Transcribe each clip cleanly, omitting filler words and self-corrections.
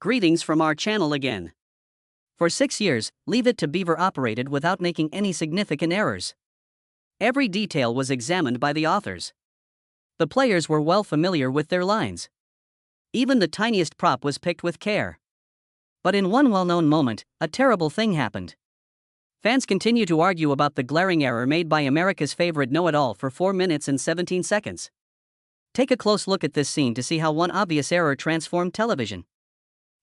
Greetings from our channel again. For 6 years, Leave It to Beaver operated without making any significant errors. Every detail was examined by the authors. The players were well familiar with their lines. Even the tiniest prop was picked with care. But in one well-known moment, a terrible thing happened. Fans continue to argue about the glaring error made by America's favorite know-it-all for 4 minutes and 17 seconds. Take a close look at this scene to see how one obvious error transformed television.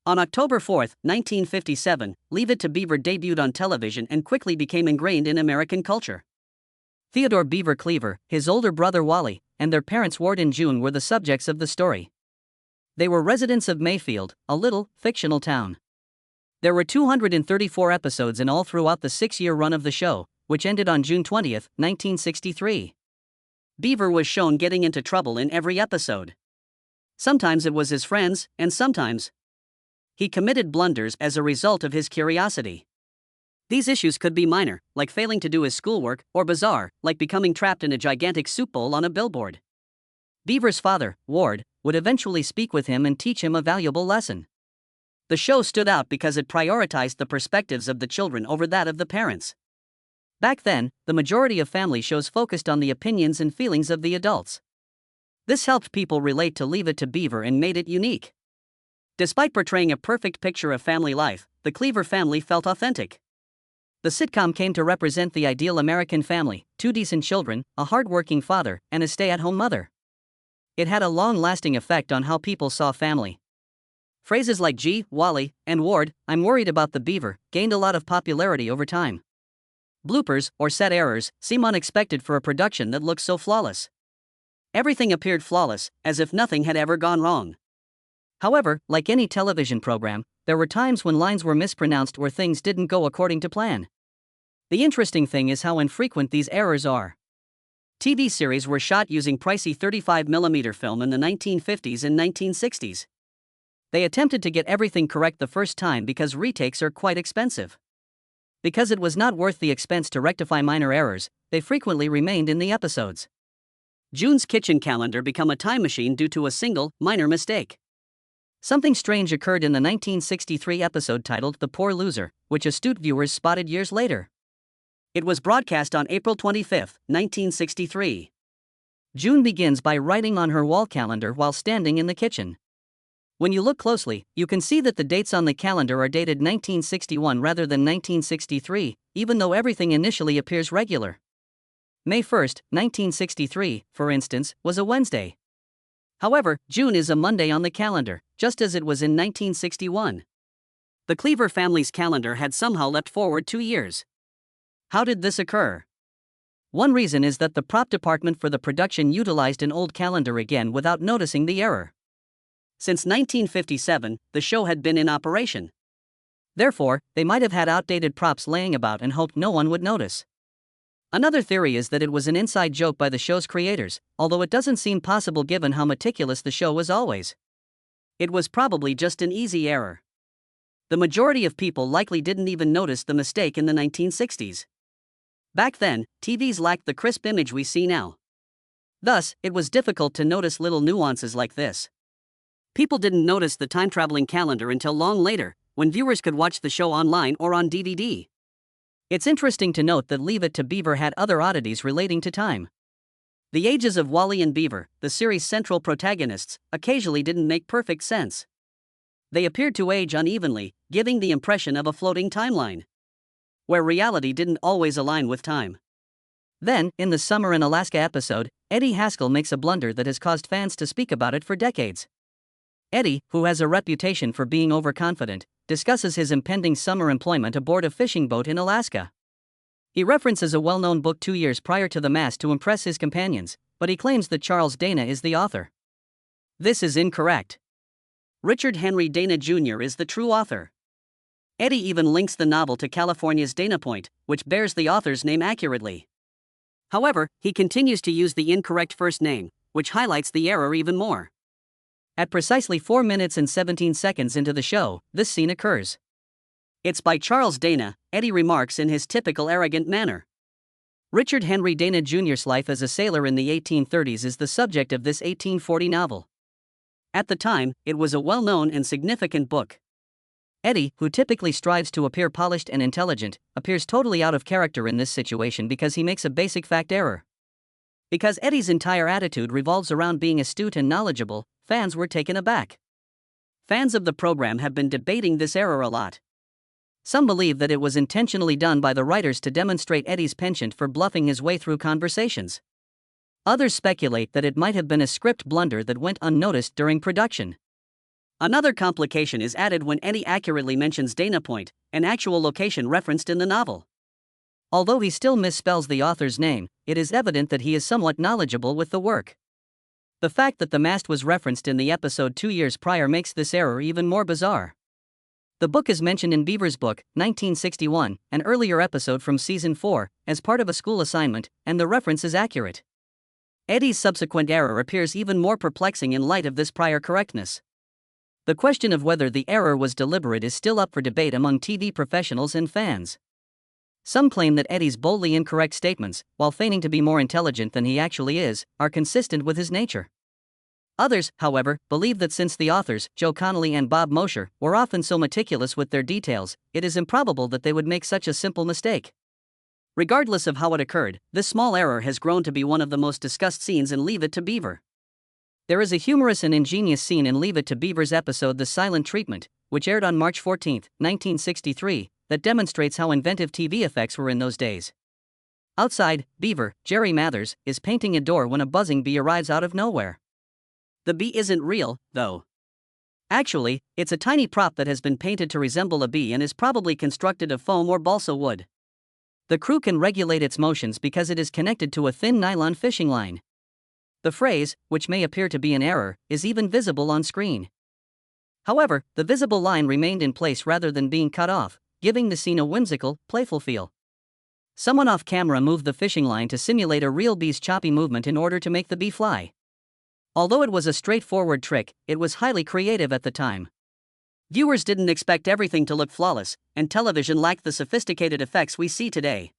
On October 4, 1957, Leave It to Beaver debuted on television and quickly became ingrained in American culture. Theodore Beaver Cleaver, his older brother Wally, and their parents Ward and June were the subjects of the story. They were residents of Mayfield, a little, fictional town. There were 234 episodes in all throughout the 6-year run of the show, which ended on June 20, 1963. Beaver was shown getting into trouble in every episode. Sometimes it was his friends, and sometimes he committed blunders as a result of his curiosity. These issues could be minor, like failing to do his schoolwork, or bizarre, like becoming trapped in a gigantic soup bowl on a billboard. Beaver's father, Ward, would eventually speak with him and teach him a valuable lesson. The show stood out because it prioritized the perspectives of the children over that of the parents. Back then, the majority of family shows focused on the opinions and feelings of the adults. This helped people relate to Leave It to Beaver and made it unique. Despite portraying a perfect picture of family life, the Cleaver family felt authentic. The sitcom came to represent the ideal American family: 2 decent children, a hard-working father, and a stay-at-home mother. It had a long-lasting effect on how people saw family. Phrases like "Gee, Wally," and "Ward, I'm worried about the beaver" gained a lot of popularity over time. Bloopers, or set errors, seem unexpected for a production that looks so flawless. Everything appeared flawless, as if nothing had ever gone wrong. However, like any television program, there were times when lines were mispronounced or things didn't go according to plan. The interesting thing is how infrequent these errors are. TV series were shot using pricey 35mm film in the 1950s and 1960s. They attempted to get everything correct the first time because retakes are quite expensive. Because it was not worth the expense to rectify minor errors, they frequently remained in the episodes. June's kitchen calendar became a time machine due to a single, minor mistake. Something strange occurred in the 1963 episode titled "The Poor Loser," which astute viewers spotted years later. It was broadcast on April 25, 1963. June begins by writing on her wall calendar while standing in the kitchen. When you look closely, you can see that the dates on the calendar are dated 1961 rather than 1963, even though everything initially appears regular. May 1, 1963, for instance, was a Wednesday. However, June is a Monday on the calendar, just as it was in 1961. The Cleaver family's calendar had somehow leapt forward 2 years. How did this occur? One reason is that the prop department for the production utilized an old calendar again without noticing the error. Since 1957, the show had been in operation. Therefore, they might have had outdated props laying about and hoped no one would notice. Another theory is that it was an inside joke by the show's creators, although it doesn't seem possible given how meticulous the show was always. It was probably just an easy error. The majority of people likely didn't even notice the mistake in the 1960s. Back then, TVs lacked the crisp image we see now. Thus, it was difficult to notice little nuances like this. People didn't notice the time-traveling calendar until long later, when viewers could watch the show online or on DVD. It's interesting to note that Leave It to Beaver had other oddities relating to time. The ages of Wally and Beaver, the series' central protagonists, occasionally didn't make perfect sense. They appeared to age unevenly, giving the impression of a floating timeline, where reality didn't always align with time. Then, in the Summer in Alaska episode, Eddie Haskell makes a blunder that has caused fans to speak about it for decades. Eddie, who has a reputation for being overconfident, discusses his impending summer employment aboard a fishing boat in Alaska. He references a well-known book 2 years prior to the mast to impress his companions, but he claims that Charles Dana is the author. This is incorrect. Richard Henry Dana Jr. is the true author. Eddie even links the novel to California's Dana Point, which bears the author's name accurately. However, he continues to use the incorrect first name, which highlights the error even more. At precisely 4 minutes and 17 seconds into the show, this scene occurs. "It's by Charles Dana," Eddie remarks in his typical arrogant manner. Richard Henry Dana Jr.'s life as a sailor in the 1830s is the subject of this 1840 novel. At the time, it was a well-known and significant book. Eddie, who typically strives to appear polished and intelligent, appears totally out of character in this situation because he makes a basic fact error. Because Eddie's entire attitude revolves around being astute and knowledgeable, fans were taken aback. Fans of the program have been debating this error a lot. Some believe that it was intentionally done by the writers to demonstrate Eddie's penchant for bluffing his way through conversations. Others speculate that it might have been a script blunder that went unnoticed during production. Another complication is added when Eddie accurately mentions Dana Point, an actual location referenced in the novel. Although he still misspells the author's name, it is evident that he is somewhat knowledgeable with the work. The fact that the mast was referenced in the episode 2 years prior makes this error even more bizarre. The book is mentioned in Beaver's book, 1961, an earlier episode from season 4, as part of a school assignment, and the reference is accurate. Eddie's subsequent error appears even more perplexing in light of this prior correctness. The question of whether the error was deliberate is still up for debate among TV professionals and fans. Some claim that Eddie's boldly incorrect statements, while feigning to be more intelligent than he actually is, are consistent with his nature. Others, however, believe that since the authors, Joe Connolly and Bob Mosher, were often so meticulous with their details, it is improbable that they would make such a simple mistake. Regardless of how it occurred, this small error has grown to be one of the most discussed scenes in Leave It to Beaver. There is a humorous and ingenious scene in Leave It to Beaver's episode The Silent Treatment, which aired on March 14, 1963, that demonstrates how inventive TV effects were in those days. Outside, Beaver, Jerry Mathers, is painting a door when a buzzing bee arrives out of nowhere. The bee isn't real, though. Actually, it's a tiny prop that has been painted to resemble a bee and is probably constructed of foam or balsa wood. The crew can regulate its motions because it is connected to a thin nylon fishing line. The phrase, which may appear to be an error, is even visible on screen. However, the visible line remained in place rather than being cut off, giving the scene a whimsical, playful feel. Someone off camera moved the fishing line to simulate a real bee's choppy movement in order to make the bee fly. Although it was a straightforward trick, it was highly creative at the time. Viewers didn't expect everything to look flawless, and television lacked the sophisticated effects we see today.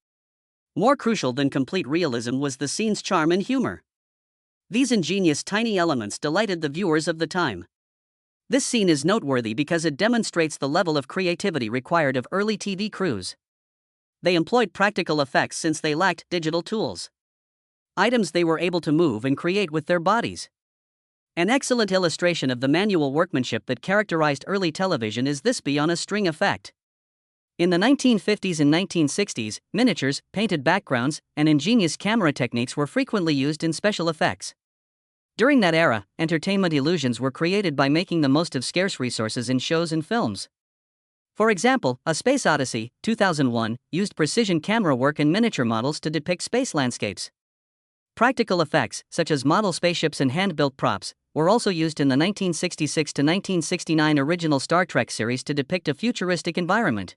More crucial than complete realism was the scene's charm and humor. These ingenious tiny elements delighted the viewers of the time. This scene is noteworthy because it demonstrates the level of creativity required of early TV crews. They employed practical effects since they lacked digital tools. Items they were able to move and create with their bodies. An excellent illustration of the manual workmanship that characterized early television is this bee on a string effect. In the 1950s and 1960s, miniatures, painted backgrounds, and ingenious camera techniques were frequently used in special effects. During that era, entertainment illusions were created by making the most of scarce resources in shows and films. For example, A Space Odyssey, 2001, used precision camera work and miniature models to depict space landscapes. Practical effects, such as model spaceships and hand-built props, were also used in the 1966 to 1969 original Star Trek series to depict a futuristic environment.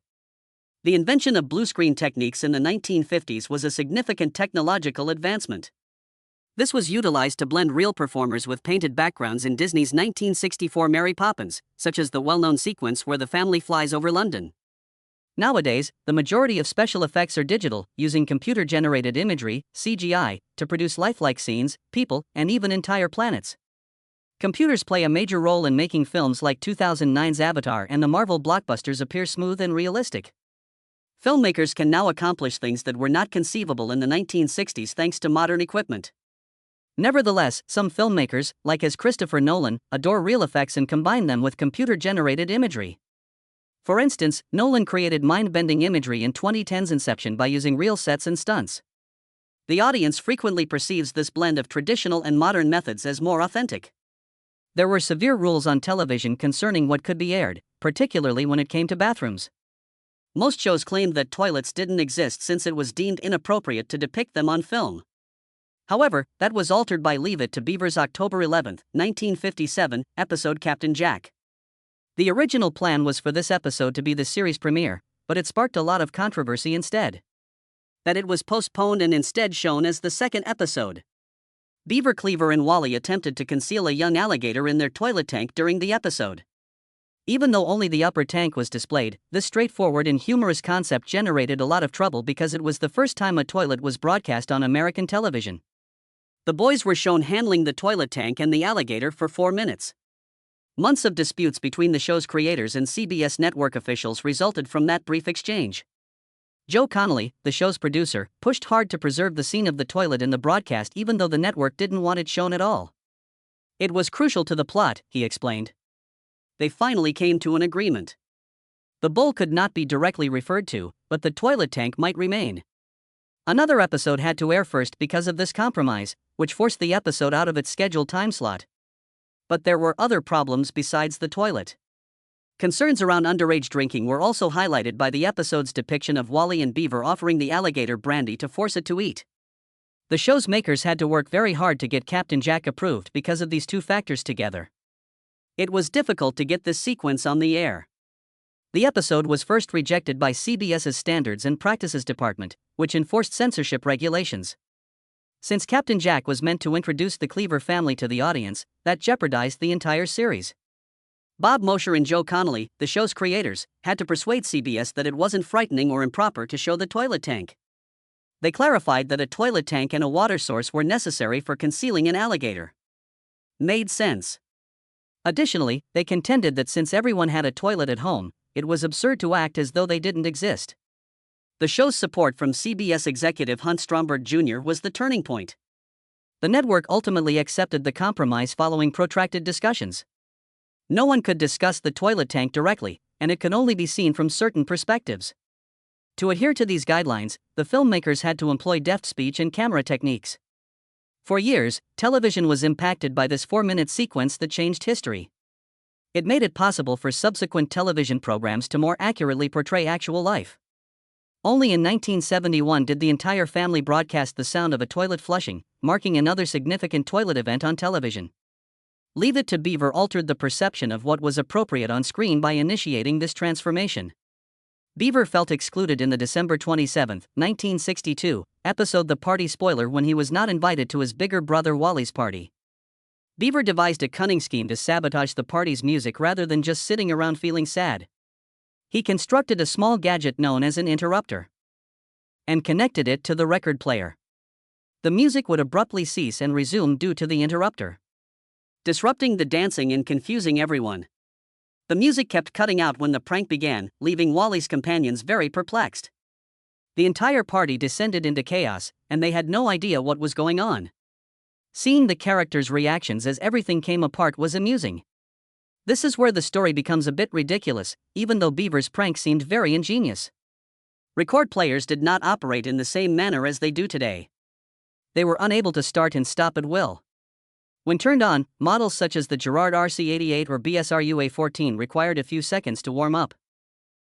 The invention of blue screen techniques in the 1950s was a significant technological advancement. This was utilized to blend real performers with painted backgrounds in Disney's 1964 Mary Poppins, such as the well-known sequence where the family flies over London. Nowadays, the majority of special effects are digital, using computer-generated imagery, CGI, to produce lifelike scenes, people, and even entire planets. Computers play a major role in making films like 2009's Avatar and the Marvel blockbusters appear smooth and realistic. Filmmakers can now accomplish things that were not conceivable in the 1960s thanks to modern equipment. Nevertheless, some filmmakers, like as Christopher Nolan, adore real effects and combine them with computer-generated imagery. For instance, Nolan created mind-bending imagery in 2010's Inception by using real sets and stunts. The audience frequently perceives this blend of traditional and modern methods as more authentic. There were severe rules on television concerning what could be aired, particularly when it came to bathrooms. Most shows claimed that toilets didn't exist since it was deemed inappropriate to depict them on film. However, that was altered by Leave It to Beaver's October 11, 1957, episode Captain Jack. The original plan was for this episode to be the series premiere, but it sparked a lot of controversy instead. That it was postponed and instead shown as the second episode. Beaver, Cleaver, and Wally attempted to conceal a young alligator in their toilet tank during the episode. Even though only the upper tank was displayed, this straightforward and humorous concept generated a lot of trouble because it was the first time a toilet was broadcast on American television. The boys were shown handling the toilet tank and the alligator for 4 minutes. Months of disputes between the show's creators and CBS network officials resulted from that brief exchange. Joe Connolly, the show's producer, pushed hard to preserve the scene of the toilet in the broadcast even though the network didn't want it shown at all. It was crucial to the plot, he explained. They finally came to an agreement. The bowl could not be directly referred to, but the toilet tank might remain. Another episode had to air first because of this compromise, which forced the episode out of its scheduled time slot. But there were other problems besides the toilet. Concerns around underage drinking were also highlighted by the episode's depiction of Wally and Beaver offering the alligator brandy to force it to eat. The show's makers had to work very hard to get Captain Jack approved because of these two factors together. It was difficult to get this sequence on the air. The episode was first rejected by CBS's Standards and Practices Department, which enforced censorship regulations. Since Captain Jack was meant to introduce the Cleaver family to the audience, that jeopardized the entire series. Bob Mosher and Joe Connolly, the show's creators, had to persuade CBS that it wasn't frightening or improper to show the toilet tank. They clarified that a toilet tank and a water source were necessary for concealing an alligator. Made sense. Additionally, they contended that since everyone had a toilet at home, it was absurd to act as though they didn't exist. The show's support from CBS executive Hunt Stromberg Jr. was the turning point. The network ultimately accepted the compromise following protracted discussions. No one could discuss the toilet tank directly, and it could only be seen from certain perspectives. To adhere to these guidelines, the filmmakers had to employ deft speech and camera techniques. For years, television was impacted by this 4-minute sequence that changed history. It made it possible for subsequent television programs to more accurately portray actual life. Only in 1971 did the entire family broadcast the sound of a toilet flushing, marking another significant toilet event on television. Leave It to Beaver altered the perception of what was appropriate on screen by initiating this transformation. Beaver felt excluded in the December 27, 1962, episode The Party Spoiler when he was not invited to his bigger brother Wally's party. Beaver devised a cunning scheme to sabotage the party's music rather than just sitting around feeling sad. He constructed a small gadget known as an interrupter and connected it to the record player. The music would abruptly cease and resume due to the interrupter, disrupting the dancing and confusing everyone. The music kept cutting out when the prank began, leaving Wally's companions very perplexed. The entire party descended into chaos, and they had no idea what was going on. Seeing the characters' reactions as everything came apart was amusing. This is where the story becomes a bit ridiculous, even though Beaver's prank seemed very ingenious. Record players did not operate in the same manner as they do today. They were unable to start and stop at will. When turned on, models such as the Gerard RC88 or BSR UA14 required a few seconds to warm up.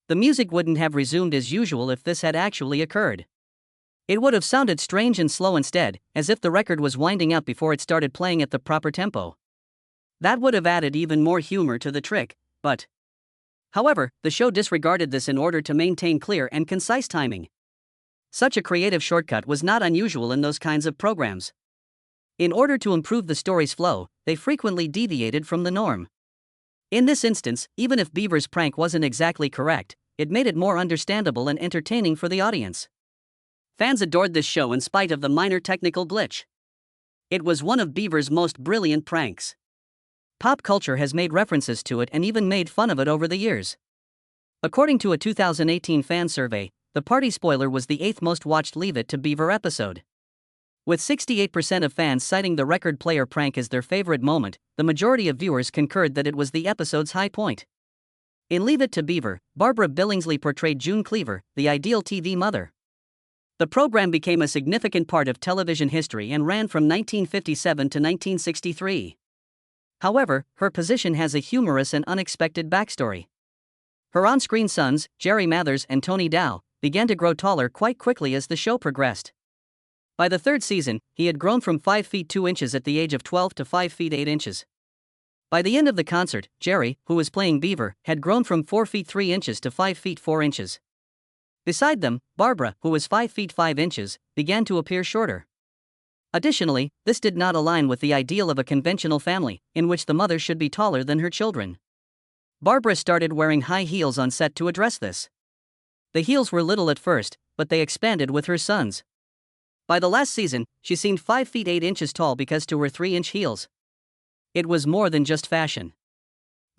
The music wouldn't have resumed as usual if this had actually occurred. It would have sounded strange and slow instead, as if the record was winding up before it started playing at the proper tempo. That would have added even more humor to the trick, but... However, the show disregarded this in order to maintain clear and concise timing. Such a creative shortcut was not unusual in those kinds of programs. In order to improve the story's flow, they frequently deviated from the norm. In this instance, even if Beaver's prank wasn't exactly correct, it made it more understandable and entertaining for the audience. Fans adored this show in spite of the minor technical glitch. It was one of Beaver's most brilliant pranks. Pop culture has made references to it and even made fun of it over the years. According to a 2018 fan survey, The Party Spoiler was the 8th most watched Leave It to Beaver episode. With 68% of fans citing the record player prank as their favorite moment, the majority of viewers concurred that it was the episode's high point. In Leave It to Beaver, Barbara Billingsley portrayed June Cleaver, the ideal TV mother. The program became a significant part of television history and ran from 1957 to 1963. However, her position has a humorous and unexpected backstory. Her on-screen sons, Jerry Mathers and Tony Dow, began to grow taller quite quickly as the show progressed. By the third season, he had grown from 5 feet 2 inches at the age of 12 to 5 feet 8 inches. By the end of the concert, Jerry, who was playing Beaver, had grown from 4 feet 3 inches to 5 feet 4 inches. Beside them, Barbara, who was 5 feet 5 inches, began to appear shorter. Additionally, this did not align with the ideal of a conventional family, in which the mother should be taller than her children. Barbara started wearing high heels on set to address this. The heels were little at first, but they expanded with her sons. By the last season, she seemed 5 feet 8 inches tall because to her 3-inch heels. It was more than just fashion.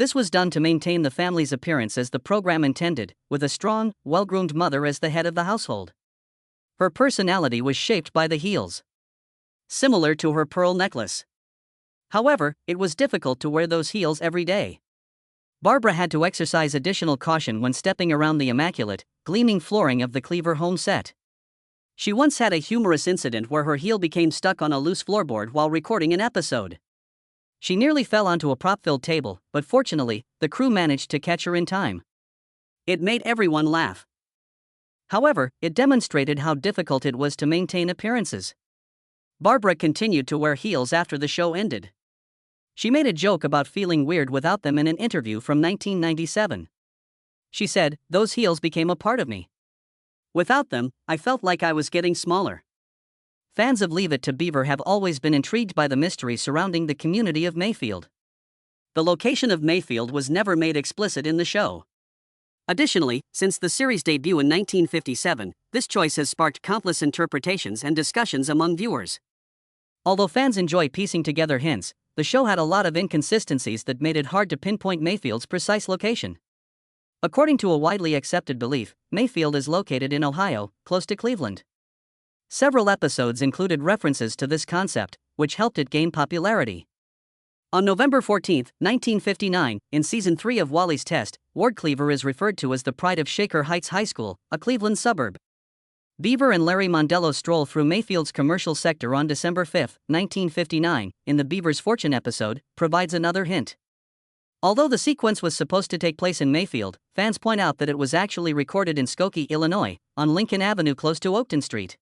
This was done to maintain the family's appearance as the program intended, with a strong, well-groomed mother as the head of the household. Her personality was shaped by the heels, similar to her pearl necklace. However, it was difficult to wear those heels every day. Barbara had to exercise additional caution when stepping around the immaculate, gleaming flooring of the Cleaver home set. She once had a humorous incident where her heel became stuck on a loose floorboard while recording an episode. She nearly fell onto a prop-filled table, but fortunately, the crew managed to catch her in time. It made everyone laugh. However, it demonstrated how difficult it was to maintain appearances. Barbara continued to wear heels after the show ended. She made a joke about feeling weird without them in an interview from 1997. She said, "Those heels became a part of me. Without them, I felt like I was getting smaller." Fans of Leave It to Beaver have always been intrigued by the mystery surrounding the community of Mayfield. The location of Mayfield was never made explicit in the show. Additionally, since the series' debut in 1957, this choice has sparked countless interpretations and discussions among viewers. Although fans enjoy piecing together hints, the show had a lot of inconsistencies that made it hard to pinpoint Mayfield's precise location. According to a widely accepted belief, Mayfield is located in Ohio, close to Cleveland. Several episodes included references to this concept, which helped it gain popularity. On November 14, 1959, in Season 3 of Wally's Test, Ward Cleaver is referred to as the pride of Shaker Heights High School, a Cleveland suburb. Beaver and Larry Mondello stroll through Mayfield's commercial sector on December 5, 1959, in the Beaver's Fortune episode, provides another hint. Although the sequence was supposed to take place in Mayfield, fans point out that it was actually recorded in Skokie, Illinois, on Lincoln Avenue close to Oakton Street.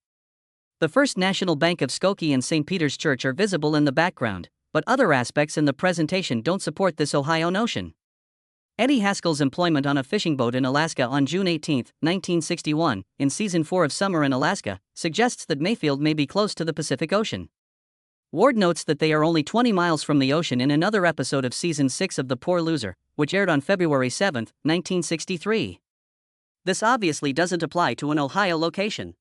The First National Bank of Skokie and St. Peter's Church are visible in the background, but other aspects in the presentation don't support this Ohio notion. Eddie Haskell's employment on a fishing boat in Alaska on June 18, 1961, in Season 4 of Summer in Alaska, suggests that Mayfield may be close to the Pacific Ocean. Ward notes that they are only 20 miles from the ocean in another episode of Season 6 of The Poor Loser, which aired on February 7, 1963. This obviously doesn't apply to an Ohio location.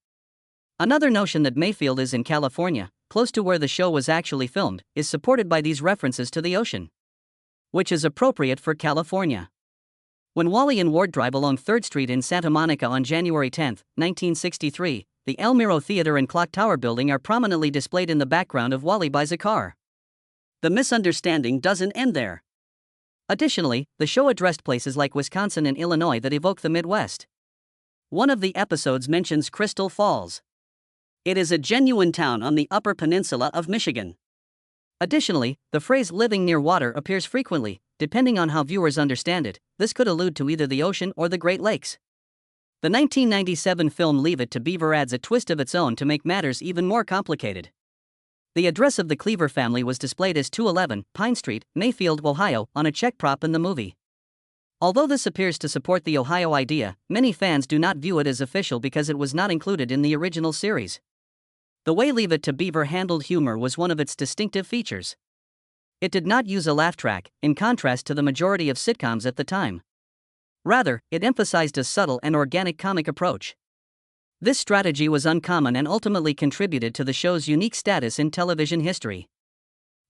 Another notion that Mayfield is in California, close to where the show was actually filmed, is supported by these references to the ocean, which is appropriate for California. When Wally and Ward drive along 3rd Street in Santa Monica on January 10, 1963, the El Miro Theater and Clock Tower building are prominently displayed in the background of Wally buys a car. The misunderstanding doesn't end there. Additionally, the show addressed places like Wisconsin and Illinois that evoke the Midwest. One of the episodes mentions Crystal Falls. It is a genuine town on the Upper Peninsula of Michigan. Additionally, the phrase living near water appears frequently, depending on how viewers understand it. This could allude to either the ocean or the Great Lakes. The 1997 film Leave It to Beaver adds a twist of its own to make matters even more complicated. The address of the Cleaver family was displayed as 211 Pine Street, Mayfield, Ohio, on a check prop in the movie. Although this appears to support the Ohio idea, many fans do not view it as official because it was not included in the original series. The way Leave It to Beaver handled humor was one of its distinctive features. It did not use a laugh track, in contrast to the majority of sitcoms at the time. Rather, it emphasized a subtle and organic comic approach. This strategy was uncommon and ultimately contributed to the show's unique status in television history.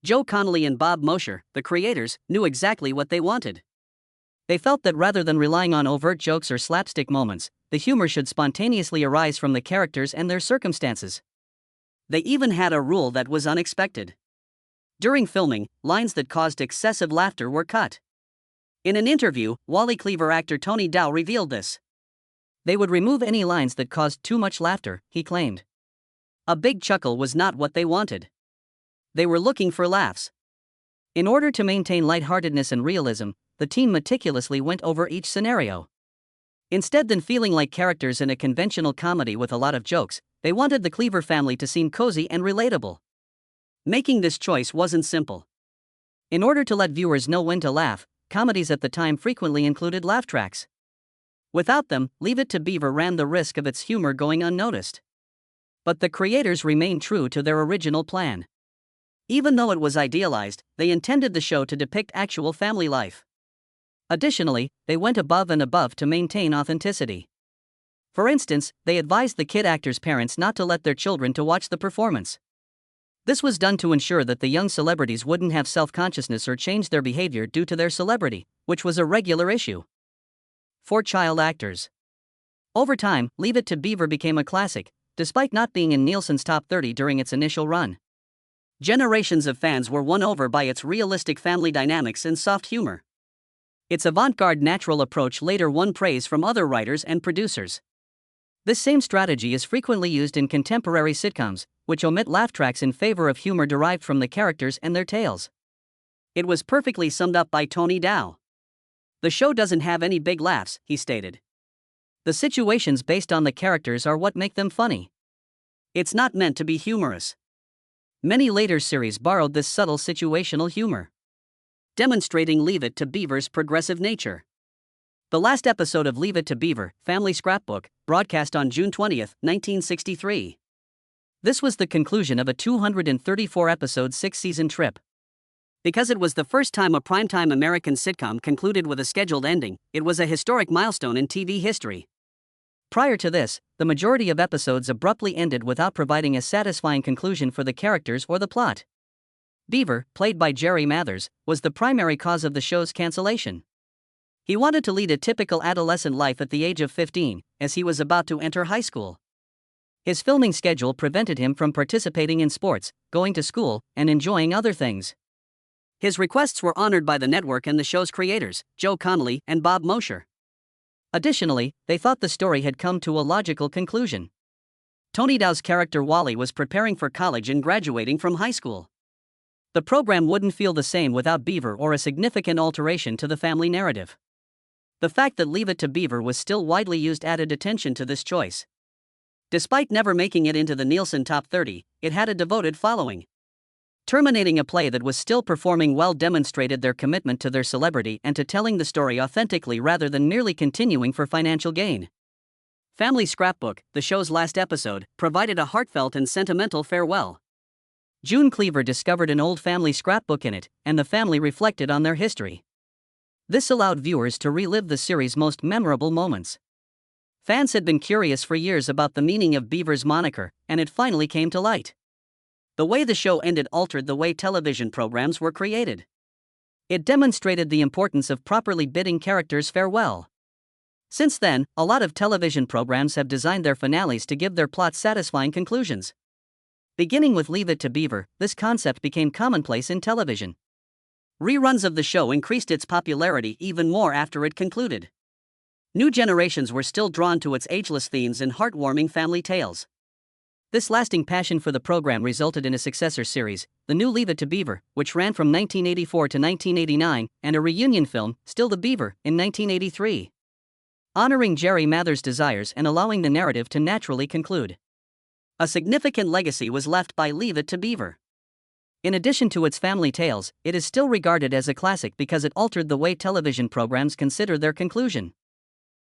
Joe Connolly and Bob Mosher, the creators, knew exactly what they wanted. They felt that rather than relying on overt jokes or slapstick moments, the humor should spontaneously arise from the characters and their circumstances. They even had a rule that was unexpected. During filming, lines that caused excessive laughter were cut. In an interview, Wally Cleaver actor Tony Dow revealed this. They would remove any lines that caused too much laughter, he claimed. A big chuckle was not what they wanted. They were looking for laughs. In order to maintain lightheartedness and realism, the team meticulously went over each scenario. Instead than feeling like characters in a conventional comedy with a lot of jokes, they wanted the Cleaver family to seem cozy and relatable. Making this choice wasn't simple. In order to let viewers know when to laugh, comedies at the time frequently included laugh tracks. Without them, Leave It to Beaver ran the risk of its humor going unnoticed. But the creators remained true to their original plan. Even though it was idealized, they intended the show to depict actual family life. Additionally, they went above and above to maintain authenticity. For instance, they advised the kid actors' parents not to let their children to watch the performance. This was done to ensure that the young celebrities wouldn't have self-consciousness or change their behavior due to their celebrity, which was a regular issue. For child actors. Over time, Leave It to Beaver became a classic, despite not being in Nielsen's top 30 during its initial run. Generations of fans were won over by its realistic family dynamics and soft humor. Its avant-garde natural approach later won praise from other writers and producers. This same strategy is frequently used in contemporary sitcoms, which omit laugh tracks in favor of humor derived from the characters and their tales. It was perfectly summed up by Tony Dow. "The show doesn't have any big laughs," he stated. "The situations based on the characters are what make them funny. It's not meant to be humorous." Many later series borrowed this subtle situational humor, demonstrating Leave It to Beaver's progressive nature. The last episode of Leave It to Beaver, Family Scrapbook, broadcast on June 20, 1963. This was the conclusion of a 234-episode six-season trip. Because it was the first time a primetime American sitcom concluded with a scheduled ending, it was a historic milestone in TV history. Prior to this, the majority of episodes abruptly ended without providing a satisfying conclusion for the characters or the plot. Beaver, played by Jerry Mathers, was the primary cause of the show's cancellation. He wanted to lead a typical adolescent life at the age of 15, as he was about to enter high school. His filming schedule prevented him from participating in sports, going to school, and enjoying other things. His requests were honored by the network and the show's creators, Joe Connolly and Bob Mosher. Additionally, they thought the story had come to a logical conclusion. Tony Dow's character Wally was preparing for college and graduating from high school. The program wouldn't feel the same without Beaver or a significant alteration to the family narrative. The fact that Leave It to Beaver was still widely used added attention to this choice. Despite never making it into the Nielsen Top 30, it had a devoted following. Terminating a play that was still performing well demonstrated their commitment to their celebrity and to telling the story authentically rather than merely continuing for financial gain. Family Scrapbook, the show's last episode, provided a heartfelt and sentimental farewell. June Cleaver discovered an old family scrapbook in it, and the family reflected on their history. This allowed viewers to relive the series' most memorable moments. Fans had been curious for years about the meaning of Beaver's moniker, and it finally came to light. The way the show ended altered the way television programs were created. It demonstrated the importance of properly bidding characters farewell. Since then, a lot of television programs have designed their finales to give their plots satisfying conclusions. Beginning with Leave It to Beaver, this concept became commonplace in television. Reruns of the show increased its popularity even more after it concluded. New generations were still drawn to its ageless themes and heartwarming family tales. This lasting passion for the program resulted in a successor series, the new Leave It to Beaver, which ran from 1984 to 1989, and a reunion film, Still the Beaver, in 1983. Honoring Jerry Mathers' desires and allowing the narrative to naturally conclude. A significant legacy was left by Leave It to Beaver. In addition to its family tales, it is still regarded as a classic because it altered the way television programs consider their conclusion.